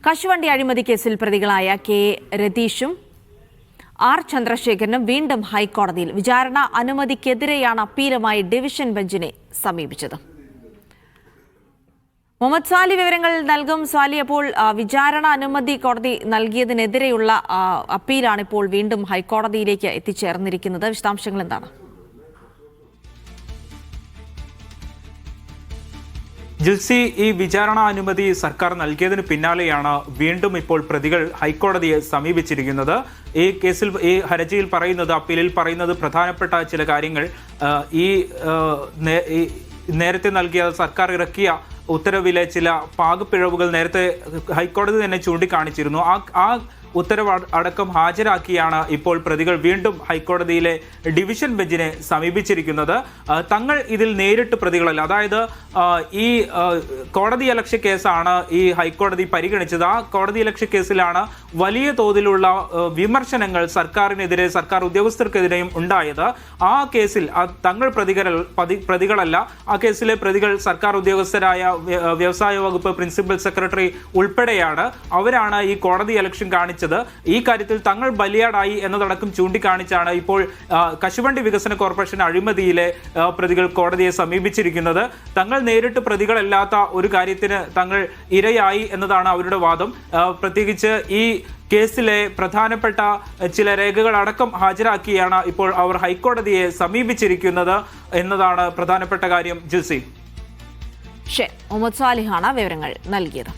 കശുവണ്ടി അഴിമതി കേസിൽ പ്രതികളായ കെ രതീഷും ആർ ചന്ദ്രശേഖരനും വീണ്ടും ഹൈക്കോടതിയിൽ. വിചാരണ അനുമതിക്കെതിരെയാണ് അപ്പീലുമായി ഡിവിഷൻ ബെഞ്ചിനെ സമീപിച്ചത്. മുഹമ്മദ് സാലി വിവരങ്ങൾ നൽകും. സാലി, അപ്പോൾ വിചാരണ അനുമതി കോടതി നൽകിയതിനെതിരെയുള്ള അപ്പീലാണ് ഇപ്പോൾ വീണ്ടും ഹൈക്കോടതിയിലേക്ക് എത്തിച്ചേർന്നിരിക്കുന്നത്. വിശദാംശങ്ങൾ എന്താണ്? ജിൽസി, ഈ വിചാരണ അനുമതി സർക്കാർ നൽകിയതിന് പിന്നാലെയാണ് വീണ്ടും ഇപ്പോൾ പ്രതികൾ ഹൈക്കോടതിയെ സമീപിച്ചിരിക്കുന്നത്. ഈ കേസിൽ, ഈ ഹർജിയിൽ പറയുന്നത്, അപ്പീലിൽ പറയുന്നത് പ്രധാനപ്പെട്ട ചില കാര്യങ്ങൾ നേരത്തെ നൽകിയ സർക്കാർ ഇറക്കിയ ഉത്തരവിലെ ചില പാകപ്പിഴവുകൾ നേരത്തെ ഹൈക്കോടതി തന്നെ ചൂണ്ടിക്കാണിച്ചിരുന്നു. ആ ഉത്തരവ് അടക്കം ഹാജരാക്കിയാണ് ഇപ്പോൾ പ്രതികൾ വീണ്ടും ഹൈക്കോടതിയിലെ ഡിവിഷൻ ബെഞ്ചിനെ സമീപിച്ചിരിക്കുന്നത്. തങ്ങൾ ഇതിൽ നേരിട്ട് പ്രതികളല്ല, അതായത് ഈ കോടതിയലക്ഷ്യ കേസാണ് ഈ ഹൈക്കോടതി പരിഗണിച്ചത്. ആ കോടതിയലക്ഷ്യ കേസിലാണ് വലിയ തോതിലുള്ള വിമർശനങ്ങൾ സർക്കാരിനെതിരെ, സർക്കാർ ഉദ്യോഗസ്ഥർക്കെതിരെയും ഉണ്ടായത്. ആ കേസിൽ തങ്ങൾ പ്രതികളല്ല. ആ കേസിലെ പ്രതികൾ സർക്കാർ ഉദ്യോഗസ്ഥരായ വ്യവസായ വകുപ്പ് പ്രിൻസിപ്പൽ സെക്രട്ടറി ഉൾപ്പെടെയാണ്. അവരാണ് ഈ കോടതിയലക്ഷ്യം കാണിച്ചത്. ഈ കാര്യത്തിൽ തങ്ങൾ ബലിയാടായി എന്നതടക്കം ചൂണ്ടിക്കാണിച്ചാണ് ഇപ്പോൾ കശുവണ്ടി വികസന കോർപ്പറേഷൻ അഴിമതിയിലെ പ്രതികൾ കോടതിയെ സമീപിച്ചിരിക്കുന്നത്. തങ്ങൾ നേരിട്ട് പ്രതികളല്ലാത്ത ഒരു കാര്യത്തിന് തങ്ങൾ ഇരയായി എന്നതാണ് അവരുടെ വാദം. പ്രത്യേകിച്ച് ഈ കേസിലെ പ്രധാനപ്പെട്ട ചില രേഖകൾ അടക്കം ഹാജരാക്കിയാണ് ഇപ്പോൾ അവർ ഹൈക്കോടതിയെ സമീപിച്ചിരിക്കുന്നത് എന്നതാണ് പ്രധാനപ്പെട്ട കാര്യം. ജിൽസി, മുഹമ്മദ് സാലിഹാണ് വിവരങ്ങൾ നൽകിയത്.